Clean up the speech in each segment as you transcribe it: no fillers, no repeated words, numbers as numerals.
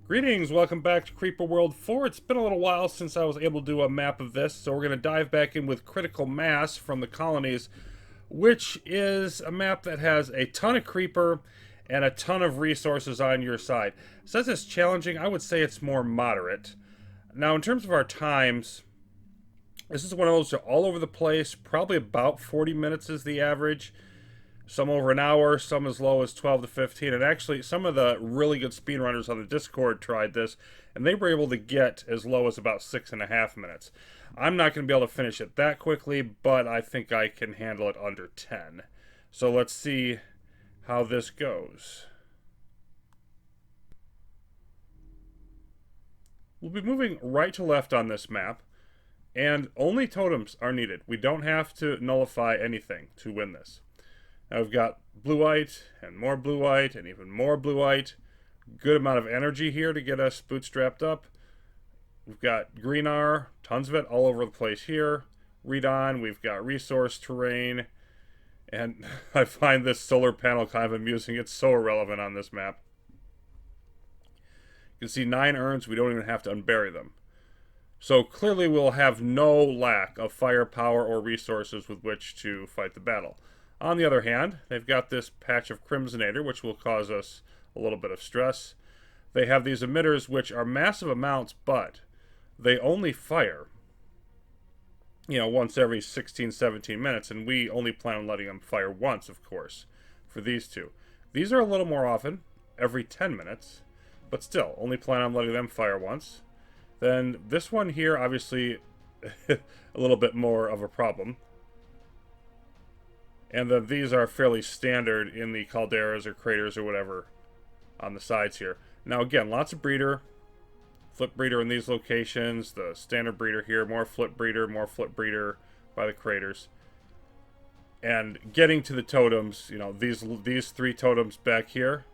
Greetings, welcome back to Creeper World 4. It's been a little while since I was able to do a map of this, so we're going to dive back in with Critical Mass from the Colonies, which is a map that has a ton of creeper and a ton of resources on your side. It says it's challenging. I would say it's more moderate. Now, in terms of our times, this is one of those that are all over the place. Probably about 40 minutes is the average. Some over an hour, some as low as 12 to 15. And actually, some of the really good speedrunners on the Discord tried this, and they were able to get as low as about 6.5 minutes. I'm not going to be able to finish it that quickly, but I think I can handle it under 10. So let's see how this goes. We'll be moving right to left on this map, and only totems are needed. We don't have to nullify anything to win this. Now we've got blue white and more blue white and even more blue white. Good amount of energy here to get us bootstrapped up. We've got green R, tons of it all over the place here. Read on, we've got resource terrain. And I find this solar panel kind of amusing. It's so irrelevant on this map. You can see 9 urns, we don't even have to unbury them. So clearly we'll have no lack of firepower or resources with which to fight the battle. On the other hand, they've got this patch of Crimsonator, which will cause us a little bit of stress. They have these emitters, which are massive amounts, but they only fire, once every 16, 17 minutes, and we only plan on letting them fire once, of course, for these two. These are a little more often, every 10 minutes, but still, only plan on letting them fire once. Then this one here, obviously, a little bit more of a problem. And then these are fairly standard in the calderas or craters or whatever on the sides here. Now again, lots of breeder, flip breeder in these locations, the standard breeder here, more flip breeder by the craters. And getting to the totems, these 3 totems back here,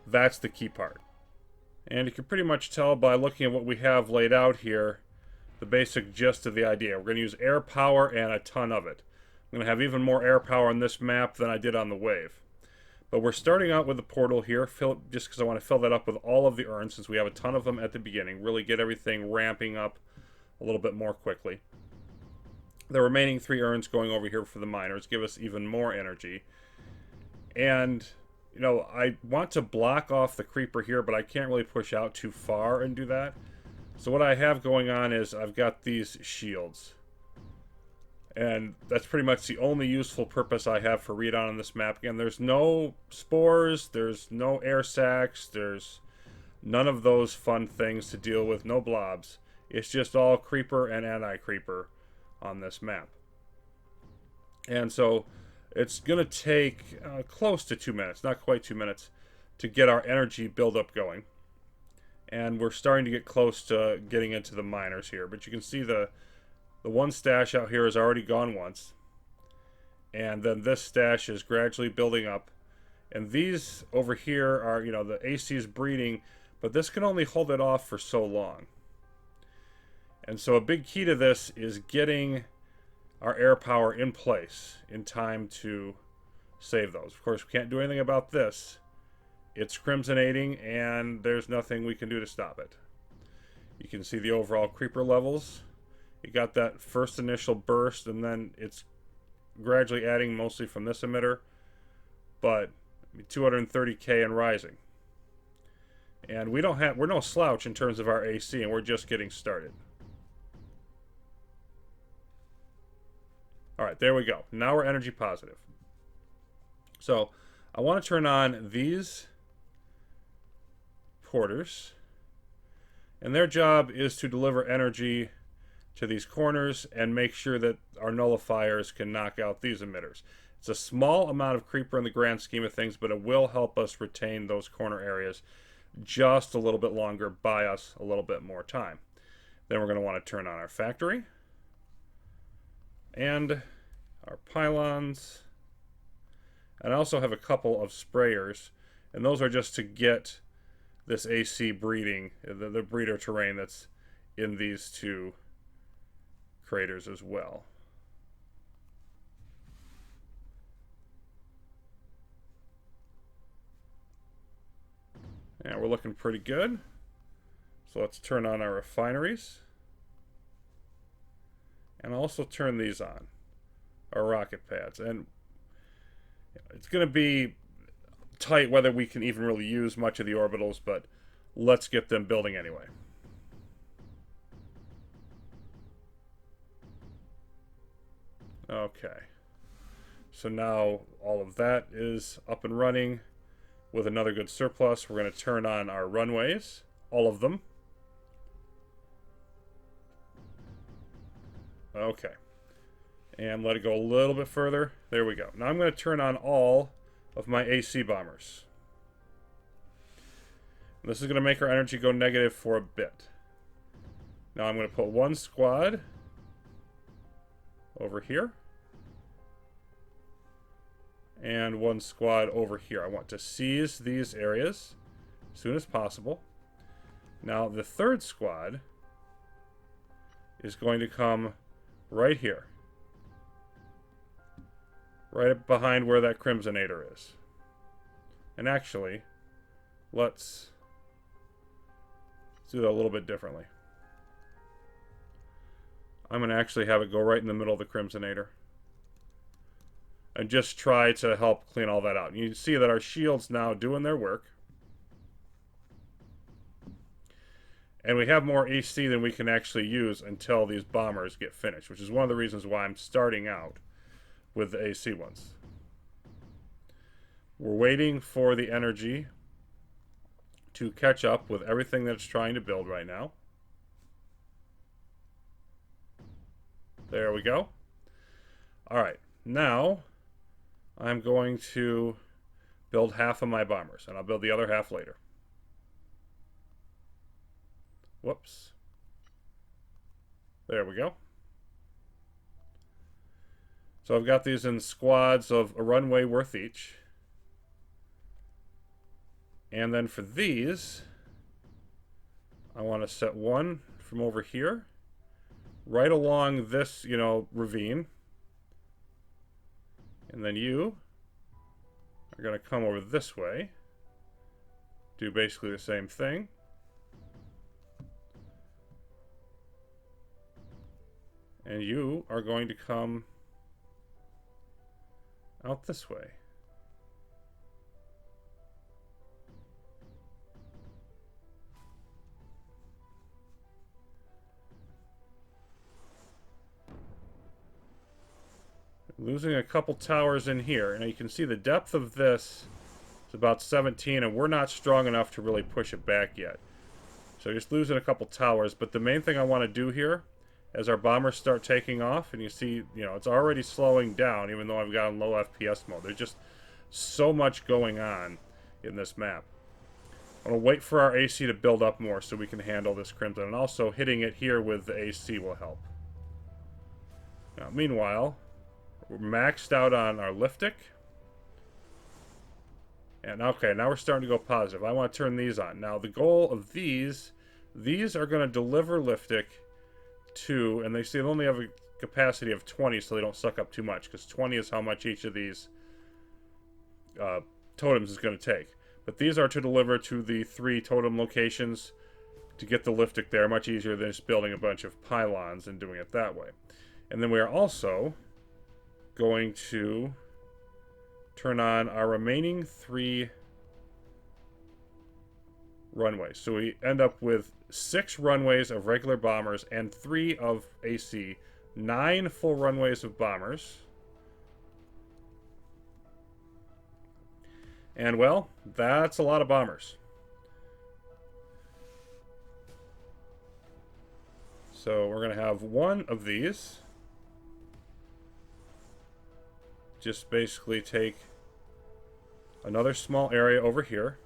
that's the key part. And you can pretty much tell by looking at what we have laid out here, the basic gist of the idea. We're going to use air power and a ton of it. I'm going to have even more air power on this map than I did on the wave. But we're starting out with the portal here, just because I want to fill that up with all of the urns, since we have a ton of them at the beginning. Really get everything ramping up a little bit more quickly. The remaining 3 urns going over here for the miners give us even more energy. And, I want to block off the creeper here, but I can't really push out too far and do that. So what I have going on is I've got these shields. And that's pretty much the only useful purpose I have for read on this map. Again, there's no spores, there's no air sacs, there's none of those fun things to deal with, no blobs. It's just all creeper and anti-creeper on this map. And so it's going to take close to 2 minutes, not quite 2 minutes, to get our energy buildup going. And we're starting to get close to getting into the miners here. But you can see the one stash out here has already gone once. And then this stash is gradually building up. And these over here are, the AC is breeding, but this can only hold it off for so long. And so a big key to this is getting our air power in place in time to save those. Of course, we can't do anything about this. It's crimsonating, and there's nothing we can do to stop it. You can see the overall creeper levels. You got that first initial burst, and then it's gradually adding mostly from this emitter, but 230k and rising. And we're no slouch in terms of our AC, and we're just getting started. Alright, there we go. Now we're energy positive. So, I want to turn on these porters, and their job is to deliver energy to these corners and make sure that our nullifiers can knock out these emitters. It's a small amount of creeper in the grand scheme of things, but it will help us retain those corner areas just a little bit longer, buy us a little bit more time. Then we're going to want to turn on our factory and our pylons. And I also have a couple of sprayers, and those are just to get this AC breeding, the breeder terrain that's in these 2 craters as well. And we're looking pretty good. So let's turn on our refineries. And also turn these on, our rocket pads. And it's going to be tight whether we can even really use much of the orbitals, but let's get them building anyway. Okay. So now all of that is up and running with another good surplus. We're going to turn on our runways, all of them. Okay. And let it go a little bit further. There we go. Now I'm going to turn on all of my AC bombers. This is going to make our energy go negative for a bit. Now I'm going to put one squad over here. And one squad over here. I want to seize these areas as soon as possible. Now the third squad is going to come right here. Right behind where that Crimsonator is. And actually, let's do that a little bit differently. I'm going to actually have it go right in the middle of the Crimsonator. And just try to help clean all that out. And you see that our shield's now doing their work. And we have more AC than we can actually use until these bombers get finished, which is one of the reasons why I'm starting out with the AC ones. We're waiting for the energy to catch up with everything that it's trying to build right now. There we go. Alright, now I'm going to build half of my bombers, and I'll build the other half later. Whoops. There we go. So I've got these in squads of a runway worth each. And then for these, I want to set one from over here, right along this, ravine. And then you are going to come over this way, do basically the same thing. And you are going to come out this way. Losing a couple towers in here. And you can see the depth of this is about 17, and we're not strong enough to really push it back yet. So just losing a couple towers. But the main thing I want to do here, as our bombers start taking off, and you see, it's already slowing down, even though I've got in low FPS mode. There's just so much going on in this map. I'm going to wait for our AC to build up more so we can handle this Crimson. And also, hitting it here with the AC will help. Now, meanwhile, we're maxed out on our liftic. And okay, now we're starting to go positive. I want to turn these on. Now, the goal of these are going to deliver liftic to, and they say they only have a capacity of 20, so they don't suck up too much, because 20 is how much each of these totems is going to take. But these are to deliver to the 3 totem locations to get the liftic there. Much easier than just building a bunch of pylons and doing it that way. And then we are also going to turn on our remaining 3 runways. So we end up with 6 runways of regular bombers and 3 of AC. 9 full runways of bombers. And, well, that's a lot of bombers. So we're going to have one of these. Just basically take another small area over here.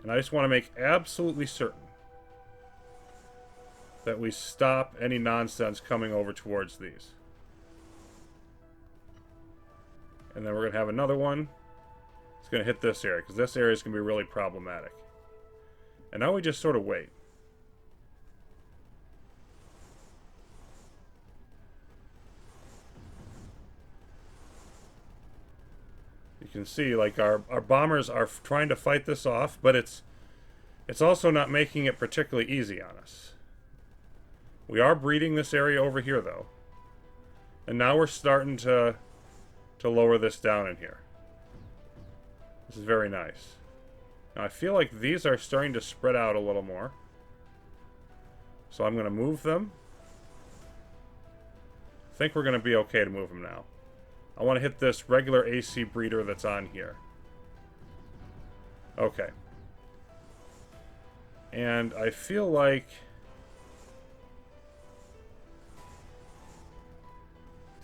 And I just want to make absolutely certain that we stop any nonsense coming over towards these. And then we're going to have another one. It's going to hit this area, because this area is going to be really problematic. And now we just sort of wait. You can see, like, our bombers are trying to fight this off, but it's also not making it particularly easy on us. We are breeding this area over here, though. And now we're starting to lower this down in here. This is very nice. Now, I feel like these are starting to spread out a little more. So I'm going to move them. I think we're going to be okay to move them now. I want to hit this regular AC breeder that's on here. Okay. And I feel like...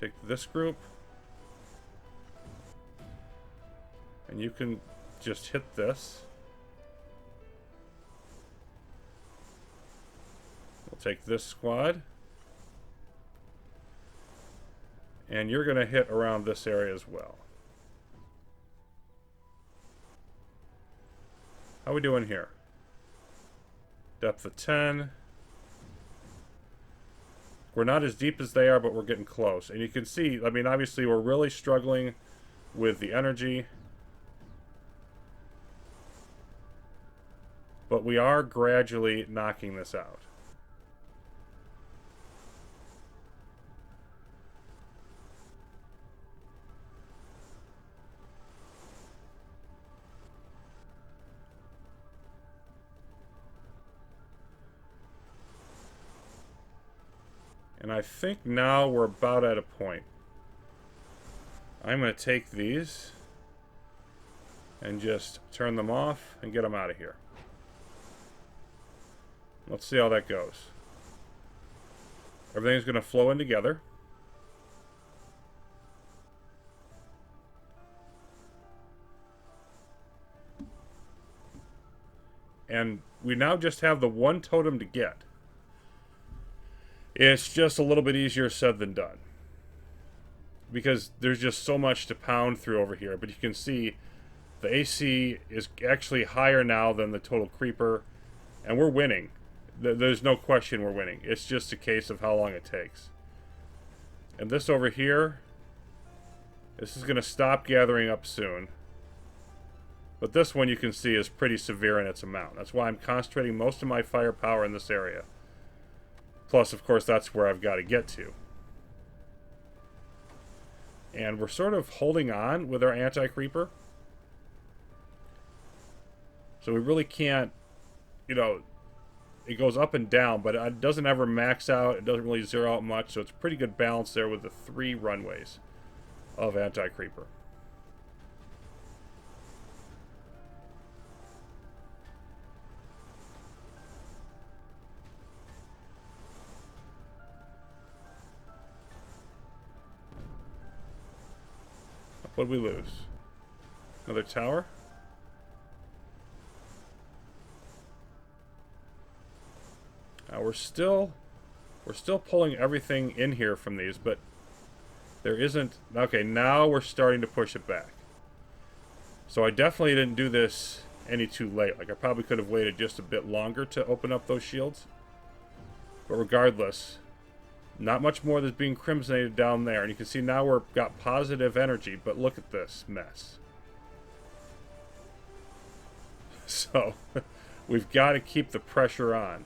take this group. And you can just hit this. We'll take this squad. And you're going to hit around this area as well. How are we doing here? Depth of 10. We're not as deep as they are, but we're getting close. And you can see, I mean, obviously we're really struggling with the energy. But we are gradually knocking this out. And I think now we're about at a point. I'm going to take these and just turn them off and get them out of here. Let's see how that goes. Everything's going to flow in together. And we now just have the one totem to get. It's just a little bit easier said than done. Because there's just so much to pound through over here. But you can see the AC is actually higher now than the total creeper. And we're winning. There's no question we're winning. It's just a case of how long it takes. And this over here, this is going to stop gathering up soon. But this one you can see is pretty severe in its amount. That's why I'm concentrating most of my firepower in this area. Plus, of course, that's where I've got to get to. And we're sort of holding on with our anti-creeper. So we really can't, you know... It goes up and down, but it doesn't ever max out. It doesn't really zero out much, so it's pretty good balance there with the 3 runways of anti-creeper. What did we lose? Another tower? We're still pulling everything in here from these, but there isn't... Okay, now we're starting to push it back. So I definitely didn't do this any too late. Like, I probably could have waited just a bit longer to open up those shields. But regardless, not much more that's being crimsonated down there. And you can see now we've got positive energy, but look at this mess. So, we've got to keep the pressure on.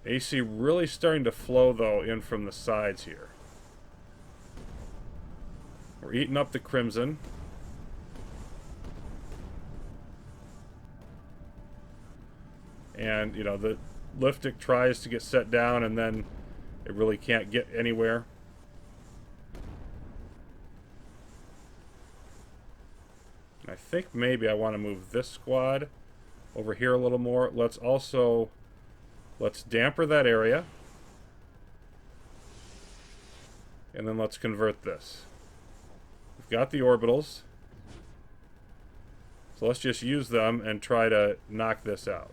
AC really starting to flow, though, in from the sides here. We're eating up the crimson. And, you know, the Liftic tries to get set down, and then it really can't get anywhere. I think maybe I want to move this squad over here a little more. Let's damper that area. And then let's convert this. We've got the orbitals. So let's just use them and try to knock this out.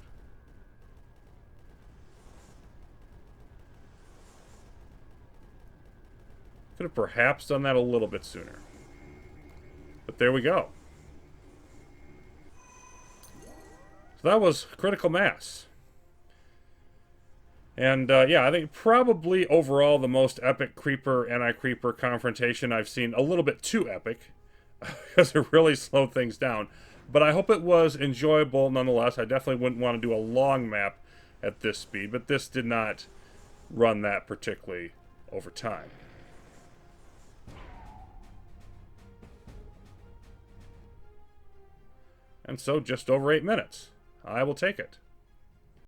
Could have perhaps done that a little bit sooner. But there we go. So that was Critical Mass. And yeah, I think probably overall the most epic creeper-anti-creeper confrontation I've seen. A little bit too epic, because it really slowed things down. But I hope it was enjoyable nonetheless. I definitely wouldn't want to do a long map at this speed, but this did not run that particularly over time. And so just over 8 minutes. I will take it.